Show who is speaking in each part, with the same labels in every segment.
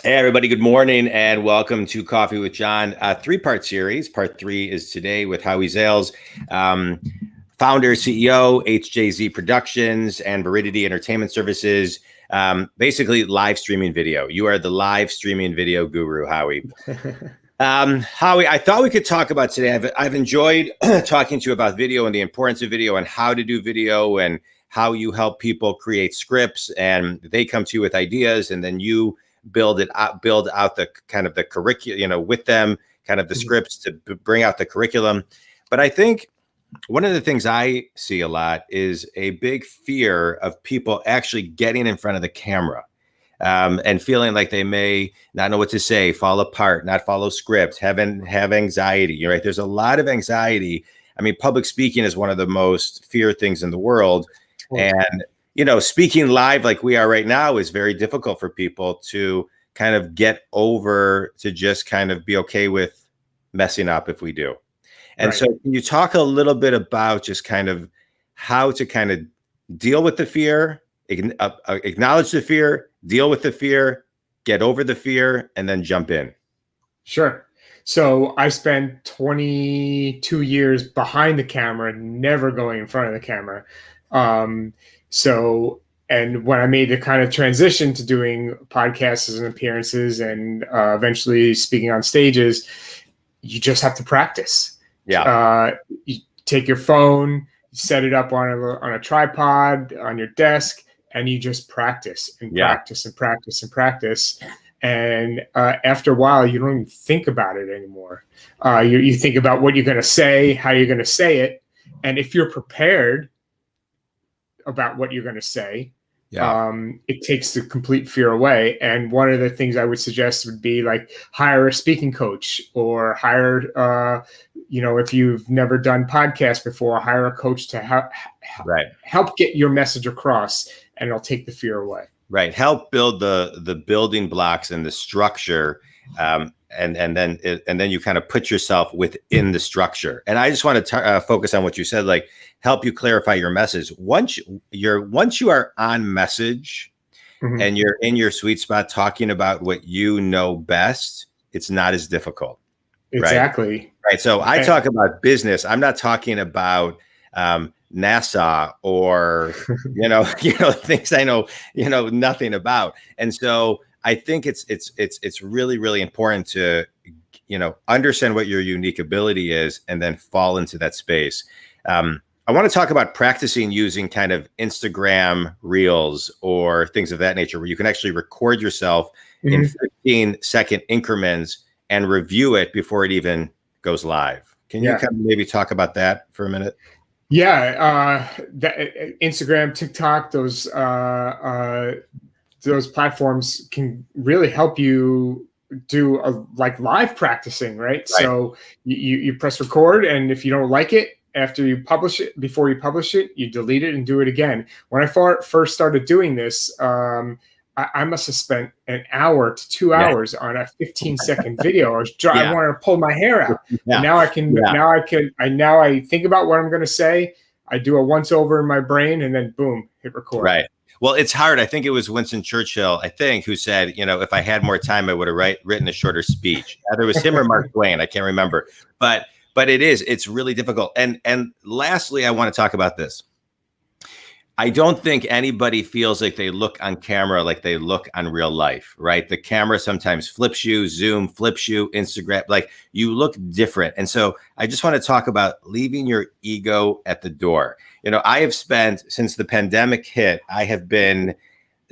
Speaker 1: Hey, everybody, good morning and welcome to Coffee with John, a three-part series. Part three is today with Howie Zales, founder, CEO, HJZ Productions, and Veridity Entertainment Services. Basically, live streaming video. You are the live streaming video guru, Howie. Howie, I thought we could talk about today. I've enjoyed talking to you about video and the importance of video and how to do video and how you help people create scripts and they come to you with ideas and then you build out the kind of the curriculum, with them, kind of the scripts to bring out the curriculum. But I think one of the things I see a lot is a big fear of people actually getting in front of the camera and feeling like they may not know what to say, fall apart, not follow script, have anxiety. Right? There's a lot of anxiety. I mean, public speaking is one of the most feared things in the world. And speaking live like we are right now is very difficult for people to kind of get over, to just kind of be okay with messing up if we do. And so can you talk a little bit about just kind of how to kind of deal with the fear, acknowledge the fear, deal with the fear, get over the fear, and then jump in?
Speaker 2: Sure. So I spent 22 years behind the camera, never going in front of the camera. And when I made the kind of transition to doing podcasts and appearances and eventually speaking on stages, you just have to practice.
Speaker 1: Yeah.
Speaker 2: You take your phone, set it up on a tripod on your desk, and you just practice and practice and practice and practice. And after a while, you don't even think about it anymore. You think about what you're going to say, how you're going to say it. And if you're prepared about what you're going to say, it takes the complete fear away. And one of the things I would suggest would be like hire a speaking coach or hire, if you've never done podcasts before, hire a coach to help get your message across, and it'll take the fear away.
Speaker 1: Right. Help build the building blocks and the structure. And then you kind of put yourself within the structure. And I just want to focus on what you said, like help you clarify your message. Once you are on message and you're in your sweet spot talking about what you know best, it's not as difficult.
Speaker 2: Exactly.
Speaker 1: Right. So I talk about business. I'm not talking about NASA or, things I know, nothing about. And so I think it's really, really important to, understand what your unique ability is and then fall into that space. I want to talk about practicing using kind of Instagram reels or things of that nature, where you can actually record yourself in 15-second increments and review it before it even goes live. Can you kind of maybe talk about that for a minute?
Speaker 2: Yeah. Instagram, TikTok, those platforms can really help you do like live practicing, right? So you press record, and if you don't like it after you publish it, before you publish it, you delete it and do it again. When I first started doing this, I must have spent an hour to 2 hours on a 15-second video. I wanted to pull my hair out. And now I think about what I'm going to say. I do a once over in my brain, and then boom, hit record.
Speaker 1: Right. Well, it's hard. I think it was Winston Churchill, who said, if I had more time, I would have written a shorter speech. Either it was him or Mark Twain. I can't remember. But it's really difficult. And lastly, I want to talk about this. I don't think anybody feels like they look on camera like they look on real life, right? The camera sometimes flips you, Zoom flips you, Instagram, like you look different. And so I just want to talk about leaving your ego at the door. I have spent, since the pandemic hit, I have been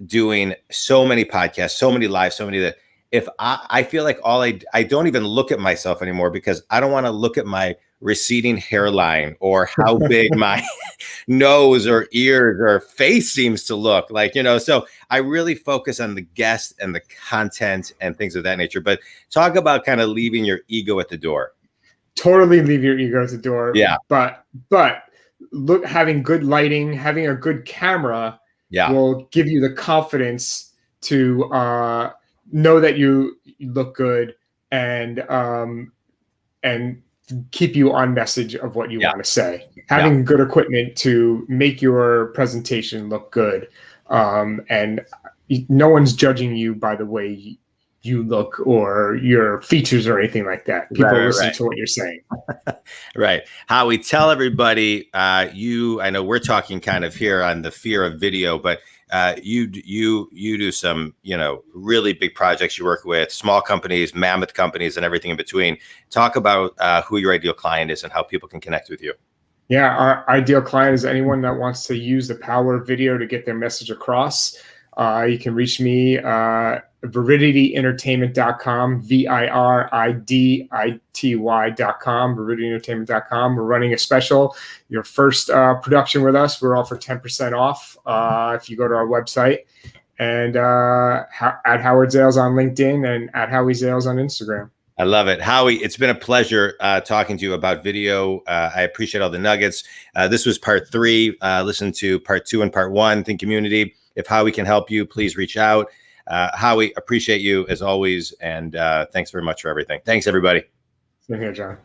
Speaker 1: doing so many podcasts, so many live, so many that if I feel like I don't even look at myself anymore because I don't want to look at my receding hairline or how big my nose or ears or face seems to look like, so I really focus on the guest and the content and things of that nature. But talk about kind of leaving your ego at the door.
Speaker 2: Totally leave your ego at the door.
Speaker 1: Yeah.
Speaker 2: But look, having good lighting, having a good camera will give you the confidence to know that you look good and keep you on message of what you want to say. Having good equipment to make your presentation look good. And no one's judging you by the way you look or your features or anything like that. People listen
Speaker 1: Right.
Speaker 2: to what you're saying.
Speaker 1: Right. Howie, tell everybody, I know we're talking kind of here on the fear of video, but you do some, really big projects. You work with small companies, mammoth companies, and everything in between. Talk about who your ideal client is and how people can connect with you.
Speaker 2: Yeah, our ideal client is anyone that wants to use the power of video to get their message across. You can reach me, ViridityEntertainment.com, VIRIDITY.com, ViridityEntertainment.com. We're running a special. Your first production with us, we're offer 10% off if you go to our website. And at Howard Zales on LinkedIn and at Howie Zales on Instagram.
Speaker 1: I love it. Howie, it's been a pleasure talking to you about video. I appreciate all the nuggets. This was part 3. Listen to part 2 and part 1. Think community. If Howie can help you, please reach out. Howie, appreciate you as always. And thanks very much for everything. Thanks, everybody.
Speaker 2: Same here, John.